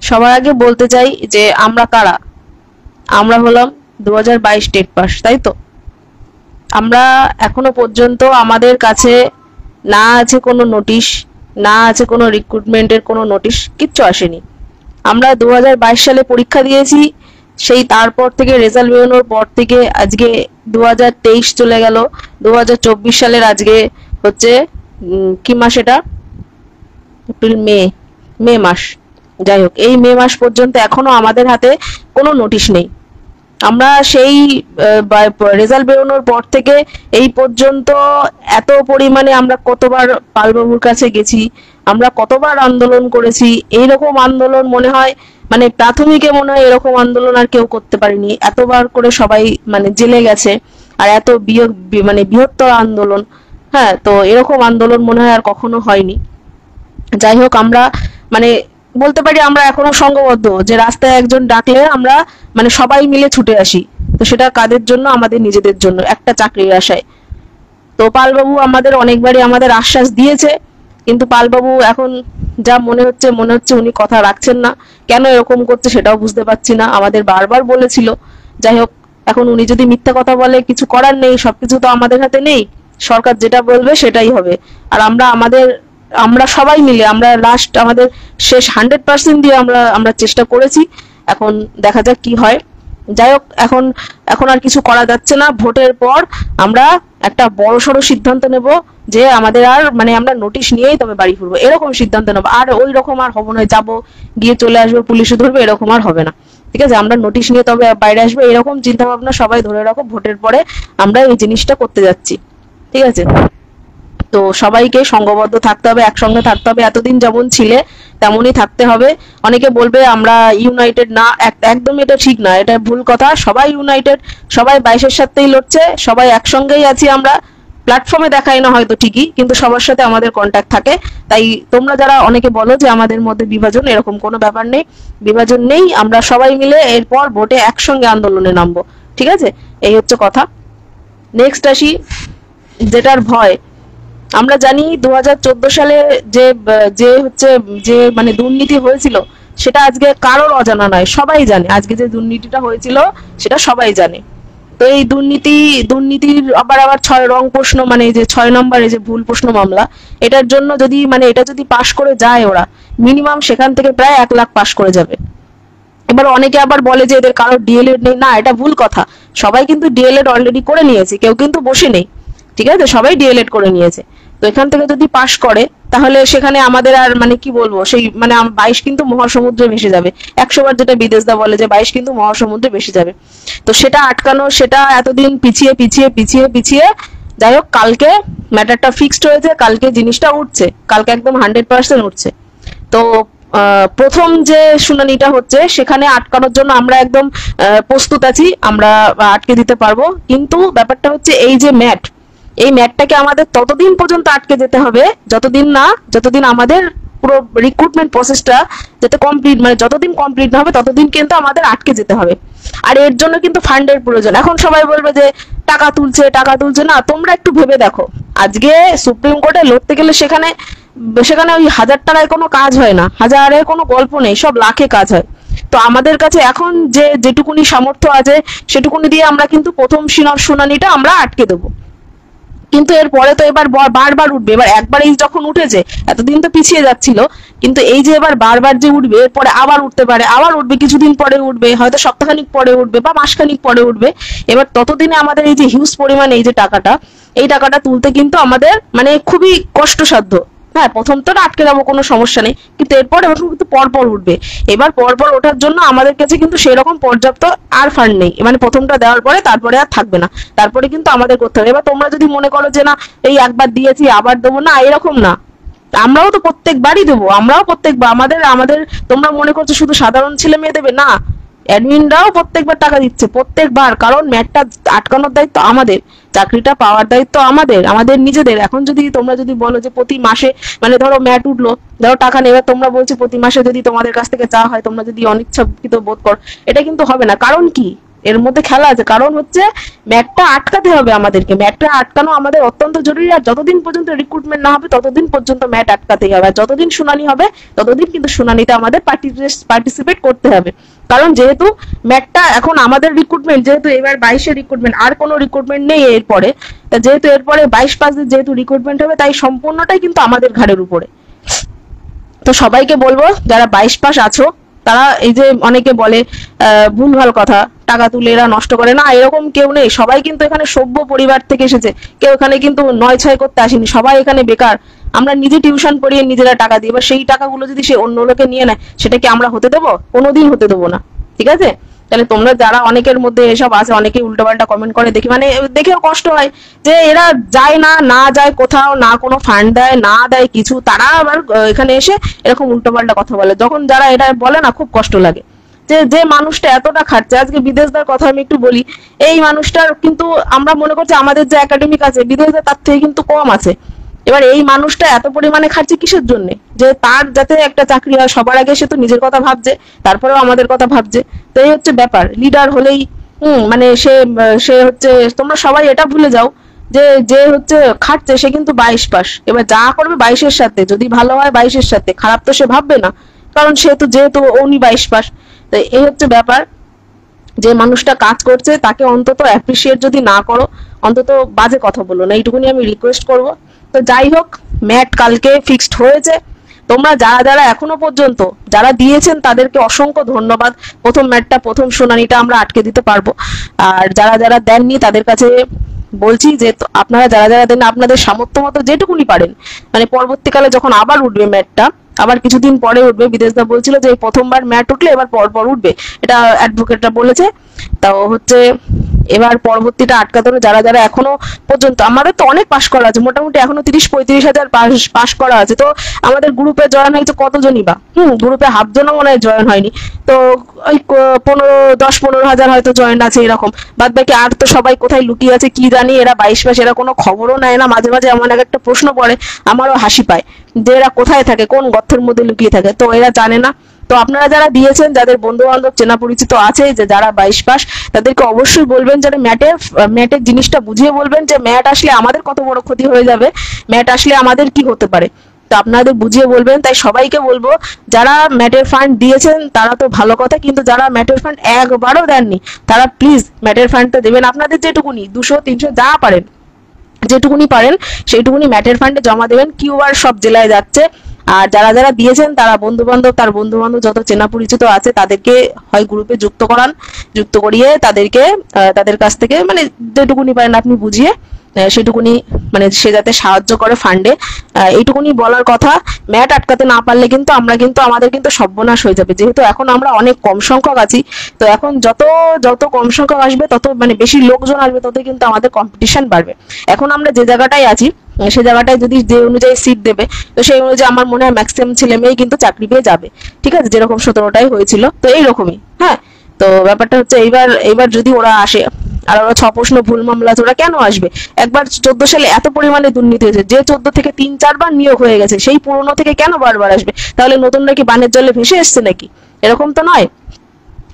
সবার আগে বলতে চাই যে আমরা কারা। আমরা হলাম 2022 টেট পাস, তাই তো? আমরা এখনো পর্যন্ত আমাদের কাছে না আছে কোনো নোটিশ, না আছে কোনো রিক্রুটমেন্টের কোনো নোটিশ, কিচ্ছু আসেনি। আমরা 2022 সালে পরীক্ষা দিয়েছি, সেই তারপর থেকে রেজাল্ট বেরোনোর পর থেকে আজকে 2023 চলে গেল। 2024 সালের আজকে হচ্ছে কি মাস এটা? এপ্রিল, মে, মে মাস। যাই হোক, এই মে মাস পর্যন্ত এখনো আমাদের হাতে কোনো নোটিশ নেই। আমরা সেই রেজাল্ট বেরোনোর পর থেকে এই পর্যন্ত এত পরিমাণে আমরা কতবার পালবাবুর কাছে গেছি, আমরা কতবার আন্দোলন করেছি। এইরকম আন্দোলন মনে হয় মানে প্রাথমিকে মনে হয় এরকম আন্দোলন আর কেউ করতে পারেনি। এতবার করে সবাই মানে জেলে গেছে, আর এত মানে বৃহত্তর আন্দোলন, হ্যাঁ, তো এরকম আন্দোলন মনে হয় আর কখনো হয়নি। যাই হোক, আমরা মানে বলতে পারি আমরা এখনো সংঘবদ্ধ, যে রাস্তায় একজন ডাকলে আমরা মানে সবাই মিলে ছুটে আসি। তো সেটা কাদের জন্য? আমাদের নিজেদের জন্য, একটা চাকরির আশায়। তো পালবাবু আমাদের অনেকবারই আমাদের আশ্বাস দিয়েছে, কিন্তু পালবাবু এখন যা মনে হচ্ছে উনি কথা রাখছেন না। কেন এরকম করছে সেটাও বুঝতে পারছি না। আমাদের বারবার বলেছিল। যাই হোক, এখন উনি যদি মিথ্যা কথা বলে, কিছু করার নেই, সবকিছু তো আমাদের হাতে নেই। সরকার যেটা বলবে সেটাই হবে। আর আমরা সবাই মিলে আমরা লাস্ট আমাদের শেষ 100% দিয়ে আমরা আমরা চেষ্টা করেছি। এখন দেখা যাক কি হয়। যাই হোক, এখন এখন আর কিছু করা যাচ্ছে না। ভোটের পর আমরা একটা বড়সড় সিদ্ধান্ত নেব যে আমাদের আর মানে আমরা নোটিশ নিয়েই তবে বাড়ি ফিরবো, এরকম সিদ্ধান্ত নেবো। আর ওই রকম আর হবো না, যাবো গিয়ে চলে আসবো, পুলিশে ধরবে, এরকম আর হবে না। ঠিক আছে, আমরা নোটিশ নিয়ে তবে বাইরে আসবো, এরকম চিন্তা ভাবনা সবাই ধরে রাখো। ভোটের পরে আমরা এই জিনিসটা করতে যাচ্ছি। ঠিক আছে, তো সবাইকে সংঘবদ্ধ থাকতে হবে, একসঙ্গে থাকতে হবে। এতদিন যেমন ছিলে তেমনই থাকতে হবে। অনেকে বলবে আমরা ইউনাইটেড না, একদম এটা ঠিক না, এটা ভুল কথা। সবাই ইউনাইটেড, সবাই 22-এর সাথেই লড়ছে, সবাই একসঙ্গেই আছি। আমরা প্ল্যাটফর্মে দেখাই না হয়তো ঠিকই, কিন্তু সবার সাথে আমাদের কন্ট্যাক্ট থাকে। তাই তোমরা যারা অনেকে বলো যে আমাদের মধ্যে বিভাজন, এরকম কোনো ব্যাপার নেই, বিভাজন নেই। আমরা সবাই মিলে এরপর ভোটে একসঙ্গে আন্দোলনে নামবো। ঠিক আছে, এই হচ্ছে কথা। নেক্সট আসি, যেটার ভয়। আমরা জানি 2014 সালে যে যে হচ্ছে যে মানে দুর্নীতি হয়েছিল, সেটা আজকে কারোর অজানা নয়, সবাই জানে। আজকে যে দুর্নীতিটা হয়েছিল সেটা সবাই জানে। তো এই দুর্নীতির আবার আবার 6 রং প্রশ্ন, মানে এই যে 6 নম্বরে যে ভুল প্রশ্ন মামলা, এটার জন্য যদি মানে এটা যদি পাশ করে যায় ওরা, মিনিমাম সেখান থেকে প্রায় 1 লাখ পাশ করে যাবে। এবার অনেকে আবার বলে যে এদের কারোর ডিএলএড নেই। না, এটা ভুল কথা। সবাই কিন্তু ডিএলএড অলরেডি করে নিয়েছে, কেউ কিন্তু বসে নেই। ঠিক আছে, সবাই ডিএলএড করে নিয়েছে। তো এখান থেকে যদি পাশ করে, তাহলে সেখানে আমাদের আর মানে কি বলবো, সেই মানে 22 কিন্তু মহাসমুদ্রে ভেসে যাবে। 100 বার যেটা বিদেশদা বলে যে 22 কিন্তু মহাসমুদ্রে ভেসে যাবে। তো সেটা আটকানো, সেটা এতদিন পিছিয়ে পিছিয়ে পিছিয়ে পিছিয়ে, যাই হোক, কালকে ম্যাটারটা ফিক্সড হয়েছে, কালকে জিনিসটা উঠছে, কালকে একদম 100% উঠছে। তো প্রথম যে শুনানিটা হচ্ছে, সেখানে আটকানোর জন্য আমরা একদম প্রস্তুত আছি, আমরা আটকে দিতে পারবো। কিন্তু ব্যাপারটা হচ্ছে এই যে এই ম্যাটটাকে আমাদের ততদিন পর্যন্ত আটকে যেতে হবে যতদিন আমাদের পুরো রিক্রুটমেন্ট প্রসেসটা যাতে কমপ্লিট, মানে যতদিন কমপ্লিট না হবে ততদিন কিন্তু আমাদের আটকে যেতে হবে। আর এর জন্য কিন্তু ফান্ডের প্রয়োজন। এখন সবাই বলবে যে টাকা তুলছে না, তোমরা একটু ভেবে দেখো। আজকে সুপ্রিম কোর্টে লড়তে গেলে সেখানে সেখানে ওই 1000 টাকায় কোনো কাজ হয় না, হাজারের কোনো গল্প নেই, সব লাখে কাজ হয়। তো আমাদের কাছে এখন যেটুকুনি সামর্থ্য আছে সেটুকুনি দিয়ে আমরা কিন্তু প্রথম শুনানিটা আমরা আটকে দেবো। কিন্তু এরপরে তো এবার বারবার উঠবে। এবার একবার এই যখন উঠেছে, এতদিন তো পিছিয়ে যাচ্ছিল, কিন্তু এই যে এবার বারবার যে উঠবে, এরপরে আবার উঠতে পারে, আবার উঠবে, কিছুদিন পরে উঠবে, হয়তো সপ্তাহখানিক পরে উঠবে বা মাসখানিক পরে উঠবে। এবার ততদিনে আমাদের এই যে হিউজ পরিমাণ এই যে টাকাটা, এই টাকাটা তুলতে কিন্তু আমাদের মানে খুবই কষ্টসাধ্য। হ্যাঁ, প্রথম তো আটকে যাবো, কোনো সমস্যা নেই, কিন্তু এরপর এবার কিন্তু পরপর উঠবে। এবার পরপর ওঠার জন্য আমাদের কাছে কিন্তু সেরকম পর্যাপ্ত আর ফান্ড নেই। মানে প্রথমটা দেওয়ার পরে তারপরে আর থাকবে না, তারপরে কিন্তু আমাদের করতে হবে। এবার তোমরা যদি মনে করো যে না, এই একবার দিয়েছি আবার দেবো না, এরকম না। আমরাও তো প্রত্যেকবারই দেবো, আমরাও প্রত্যেকবার আমাদের আমাদের তোমরা মনে করছো শুধু সাধারণ ছেলে মেয়ে দেবে না, অ্যাডমিনরাও প্রত্যেকবার টাকা দিচ্ছে, প্রত্যেকবার। কারণ ম্যাটটা আটকানোর দায়িত্ব আমাদের, চাকরিটা পাওয়ার দায়িত্ব আমাদের নিজেদের। এখন যদি তোমরা যদি বলো যে প্রতি মাসে, মানে ধরো ম্যাট উঠলো, ধরো টাকা নেবে, তোমরা বলছো প্রতি মাসে যদি তোমাদের কাছ থেকে চাওয়া হয়, তোমরা যদি অনিচ্ছাকৃত বোধ করো, এটা কিন্তু হবে না। কারণ কি, এর মধ্যে খেলা আছে, কারণ হচ্ছে ম্যাটটা আটকাতে হবে আমাদেরকে, ম্যাটটা আটকানো আমাদের অত্যন্ত জরুরি। আর যতদিন পর্যন্ত রিক্রুটমেন্ট না হবে ততদিন পর্যন্ত ম্যাট আটকাতেই হবে, আর যতদিন শুনানি হবে ততদিন কিন্তু শুনানিতে আমাদের পার্টিসিপেট করতে হবে। কারণ যেহেতু ম্যাটটা এখন আমাদের রিক্রুটমেন্ট, যেহেতু এবার 22-এর রিক্রুটমেন্ট, আর কোনো রিক্রুটমেন্ট নেই এরপরে, তা যেহেতু এরপরে 22 পাসের যেহেতু রিক্রুটমেন্ট হবে, তাই সম্পূর্ণটাই কিন্তু আমাদের ঘাড়ের উপরে। তো সবাইকে বলবো যারা 22 পাস আছো, তারা এই যে অনেকে বলে ভুলভাল কথা, টাকা তুলে এরা নষ্ট করে, না এরকম কেউ নেই। সবাই কিন্তু এখানে সভ্য পরিবার থেকে এসেছে, কেউ এখানে কিন্তু নয় ছয় করতে আসেনি, সবাই এখানে বেকার। আমরা নিজে টিউশন পড়িয়ে নিজেরা টাকা দিই, এবার সেই টাকাগুলো যদি সে অন্য লোকে নিয়ে নেয়, সেটা কি আমরা হতে দেবো? কোনোদিন হতে দেবো না, ঠিক আছে? তাহলে তোমরা যারা, অনেকের মধ্যে এসব আছে, অনেকেই উল্টোপাল্টা কমেন্ট করে দেখি, মানে দেখেও কষ্ট হয় যে এরা যায় না, না যায় কোথাও, না কোনো ফান্ড দেয়, না দেয় কিছু, তারা আবার এখানে এসে এরকম উল্টোপাল্টা কথা বলে। যখন যারা এটা বলে না, খুব কষ্ট লাগে যে যে মানুষটা এতটা খাটছে। আজকে বিদেশদার কথা আমি একটু বলি, এই মানুষটার কিন্তু আমরা মনে করছি আমাদের যে একাডেমিক আছে, বিদেশে তার থেকে কিন্তু কম আছে। এবার এই মানুষটা এত পরিমাণে খাটছে কিসের জন্য? যে তার যাতে একটা চাকরি হয়, সবার আগে সে তো নিজের কথা ভাবছে, তারপরেও আমাদের কথা ভাবছে। তো এই হচ্ছে ব্যাপার। লিডার হলেই মানে সে সে হচ্ছে, তোমরা সবাই এটা ভুলে যাও যে যে হচ্ছে খাটছে সে কিন্তু 22 পাস। এবার যা করবে 22-এর সাথে, যদি ভালো হয় 22-এর সাথে, খারাপ তো সে ভাববে না, কারণ সে তো যেহেতু উনি 22 পাস। তো এই হচ্ছে ব্যাপার। যে মানুষটা কাজ করছে তাকে অন্তত অ্যাপ্রিসিয়েট যদি না করো, অন্তত বাজে কথা বলো না, এইটুকুনি আমি রিকোয়েস্ট করব। তো যাই হোক, ম্যাট কালকে ফিক্সড হয়েছে। তোমরা যারা যারা এখনো পর্যন্ত যারা দিয়েছেন তাদেরকে অসংখ্য ধন্যবাদ। প্রথম ম্যাটটা, প্রথম শুনানিটা আমরা আটকে দিতে পারবো। আর যারা যারা দেননি তাদের কাছে বলছি যে আপনারা যারা যারা দেন, আপনাদের সামর্থ্য মতো যেটুকুনি পারেন, মানে পরবর্তীকালে যখন আবার উঠবে ম্যাটটা, আবার কিছুদিন পরে উঠবে, বিদেশদা বলছিল যে প্রথমবার ম্যাট উঠলে এবার পর পর উঠবে, এটা অ্যাডভোকেটরা বলেছে। তাও হচ্ছে এবার পরবর্তীটা আটকাতে হবে। যারা যারা এখনো পর্যন্ত, আমাদের তো অনেক পাশ করা আছে, মোটামুটি এখনো 30-35 হাজার পাশ করা আছে। তো আমাদের গ্রুপে জয়েন হয়েছে কতজনই বা, গ্রুপে হাফজনও মনে হয় জয়েন হয়নি। তো ওই 10-15 হাজার হয়তো জয়েন আছে এরকম, বাদ বাকি আর তো সবাই কোথায় লুকিয়ে আছে কি জানি। এরা 22 পাস, এরা কোনো খবরও নেয় না। মাঝে মাঝে এমন একটা প্রশ্ন পড়ে, আমারও হাসি পায় যে এরা কোথায় থাকে, কোন গর্তের মধ্যে লুকিয়ে থাকে, তো এরা জানে না। তো আপনারা যারা দিয়েছেন, যাদের বন্ধু বান্ধব চেনা পরিচিত আছে যে যারা 22 পাস, তাদেরকে অবশ্যই বলবেন যারা ম্যাটের জিনিসটা বুঝিয়ে বলবেন যে ম্যাট আসলে আমাদের কত বড় ক্ষতি হয়ে যাবে, ম্যাট আসলে আমাদের কি হতে পারে, তো আপনাদের বুঝিয়ে বলবেন। তাই সবাইকে বলবো, যারা ম্যাটের ফান্ড দিয়েছেন তারা তো ভালো কথা, কিন্তু যারা ম্যাটের ফান্ড একবারও দেননি, তারা প্লিজ ম্যাটের ফান্ডটা দেবেন। আপনাদের যেটুকুনি 200-300 যা পারেন, যেটুকুনি পারেন সেইটুকুনি ম্যাটের ফান্ডে জমা দেবেন। কিউআর সব জেলায় যাচ্ছে। আর যারা যারা দিয়েছেন তারা বন্ধু বান্ধব, তার বন্ধু বান্ধব যত চেনা পরিচিত আছে তাদেরকে হয় গ্রুপে যুক্ত করান, যুক্ত করিয়ে তাদেরকে তাদের কাছ থেকে মানে যেটুকুনি পারেন আপনি বুঝিয়ে সেটুকুনি মানে সে যাতে সাহায্য করে ফান্ডে। এইটুকুনি বলার কথা। ম্যাট আটকাতে না পারলে কিন্তু আমাদের কিন্তু সর্বনাশ হয়ে যাবে, যেহেতু এখন আমরা অনেক কম সংখ্যক আছি। তো এখন যত যত কম সংখ্যক আসবে, তত মানে বেশি লোকজন আসবে, তত কিন্তু আমাদের কম্পিটিশন বাড়বে। এখন আমরা যে জায়গাটায় আছি, সে জায়গাটায় যদি যে অনুযায়ী সিট দেবে, তো সেই অনুযায়ী আমার মনে হয় ম্যাক্সিমাম ছেলে মেয়ে কিন্তু চাকরি পেয়ে যাবে, ঠিক আছে? যেরকম 17টাই হয়েছিল, তো এইরকমই। হ্যাঁ, তো ব্যাপারটা হচ্ছে এইবার যদি ওরা আসে, আর ওরা 6 প্রশ্ন ভুল মামলা আছে, ওরা কেন আসবে? একবার 14 সালে এত পরিমাণে দুর্নীতি হয়েছে, যে 14 থেকে 3-4 বার নিয়োগ হয়ে গেছে, সেই পুরনো থেকে কেন বারবার আসবে? তাহলে নতুন নাকি বানের জলে ভেসে এসছে নাকি? এরকম তো নয়।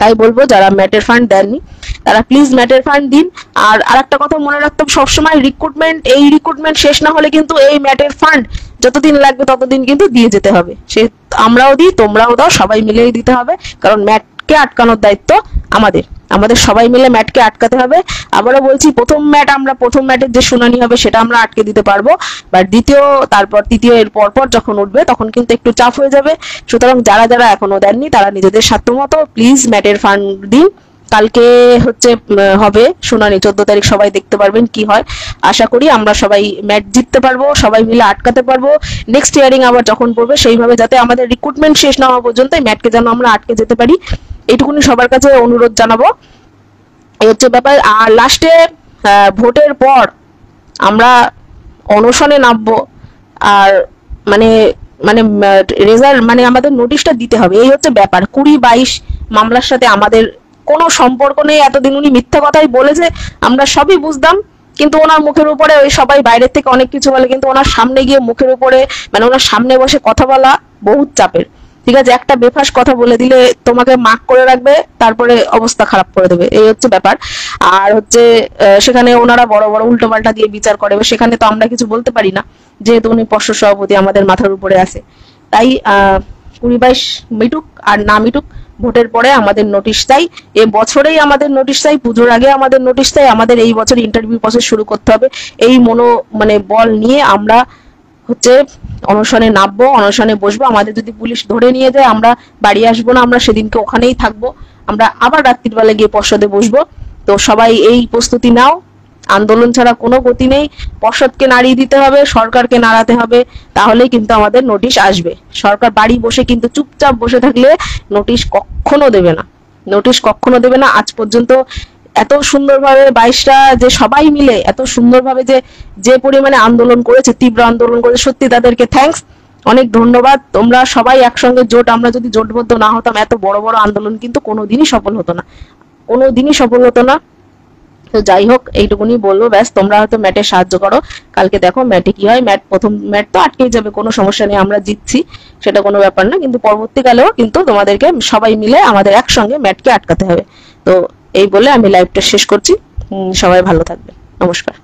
তাই বলবো, যারা ম্যাটের ফান্ড দেননি তারা প্লিজ ম্যাটের ফান্ড দিন। আর আরেকটা কথা মনে রাখতে হবে, সবসময় রিক্রুটমেন্ট শেষ না হলে কিন্তু এই ম্যাটের ফান্ড যতদিন লাগবে ততদিন কিন্তু দিয়ে যেতে হবে। সে আমরাও দিই, তোমরাও দাও, সবাই মিলেই দিতে হবে, কারণ ম্যাটকে আটকানোর দায়িত্ব আমাদের সবাই মিলে ম্যাটকে আটকাতে হবে। আবারও বলছি, প্রথম ম্যাটের যে শুনানি হবে সেটা আমরা আটকে দিতে পারবো, বাট দ্বিতীয়, তারপর তৃতীয়, এর পরপর যখন উঠবে তখন কিন্তু একটু চাপ হয়ে যাবে। সুতরাং যারা যারা এখনো দেননি তারা নিজেদের সাধ্যমতো প্লিজ ম্যাটের ফান্ড দিন। কালকে হচ্ছে হবে শুনানি, 14 তারিখ, সবাই দেখতে পারবেন কি হয়। আশা করি আমরা সবাই ম্যাট জিততে পারবো, সবাই মিলে আটকাতে পারবো। নেক্সট হিয়ারিং আবার যখন পড়বে, সেইভাবে যাতে আমাদের রিক্রুটমেন্ট শেষ না হওয়া পর্যন্ত ম্যাটকে যেন আমরা আটকে যেতে পারি, এইটুকুনি সবার কাছে অনুরোধ জানাবো। এই হচ্ছে ব্যাপার। আর লাস্টে ভোটের পর আমরা অনশনে নামবো, আর মানে মানে রেজাল্ট মানে আমাদের নোটিশটা দিতে হবে, এই হচ্ছে ব্যাপার। 20-22 মামলার সাথে আমাদের কোনো সম্পর্ক নেই। এতদিন উনি মিথ্যা কথাই বলেছে, আমরা সবই বুঝতাম, কিন্তু ওনার মুখের উপরে ওই সবাই বাইরের থেকে অনেক কিছু বলে, কিন্তু ওনার সামনে গিয়ে মুখের উপরে মানে ওনার সামনে বসে কথা বলা বহুত চাপের। ঠিক আছে, একটা বেফাস কথা বলে দিলে তোমাকে মার্ক করে রাখবে, তারপরে অবস্থা খারাপ করে দেবে, এই হচ্ছে ব্যাপার। আর হচ্ছে সেখানে ওনারা বড় বড় উল্টোপাল্টা দিয়ে বিচার করে, সেখানে তো আমরা কিছু বলতে পারি না, যেহেতু উনি পর্ষদ সভাপতি আমাদের মাথার উপরে আছে। তাই 20-22 মিটুক আর না মিটুক, ভোটের পরে আমাদের নোটিশ চাই, এ বছরেই আমাদের নোটিশ চাই, পুজোর আগে আমাদের নোটিশ চাই, আমাদের এই বছর ইন্টারভিউ প্রসেস শুরু করতে হবে। এই বল নিয়ে আমরা হচ্ছে অনশনে নামবো, অনশনে বসবো। আমাদের যদি পুলিশ ধরে নিয়ে যায় আমরা বাড়ি আসবো না, আমরা সেদিনকে ওখানেই থাকবো, আমরা আবার রাত্রির বেলা গিয়ে পর্ষদে বসবো। তো সবাই এই প্রস্তুতি নাও, আন্দোলন ছাড়া কোনো গতি নেই, পর্ষদকে নাড়িয়ে দিতে হবে, সরকারকে নাড়াতে হবে, তাহলেই কিন্তু আমাদের নোটিশ আসবে। সরকার বাড়ি বসে কিন্তু চুপচাপ বসে থাকলে নোটিশ কখনো দেবে না, নোটিশ কখনো দেবে না। আজ পর্যন্ত এত সুন্দরভাবে 22টা যে সবাই মিলে এত সুন্দরভাবে যে পরিমাণে আন্দোলন করেছে, তীব্র আন্দোলন করেছে, সত্যি তাদেরকে থ্যাঙ্কস, অনেক ধন্যবাদ। তোমরা সবাই একসঙ্গে জোট, আমরা যদি জোটবদ্ধ না হতাম এত বড় বড় আন্দোলন কিন্তু কোনোদিনই সফল হতো না, কোনোদিনই সফল হতো না। তো যাই হোক, এইটুকুনি বলবো, ব্যাস। তোমরা হয়তো ম্যাটে সাহায্য করো, কালকে দেখো ম্যাটে কি হয়। প্রথম ম্যাট তো আটকেই যাবে, কোনো সমস্যা নেই, আমরা জিতছি, সেটা কোনো ব্যাপার না, কিন্তু পরবর্তীকালেও কিন্তু তোমাদেরকে সবাই মিলে আমাদের একসঙ্গে ম্যাটকে আটকাতে হবে। তো এই বলে আমি লাইভটা শেষ করছি। সবাই ভালো থাকবে, নমস্কার।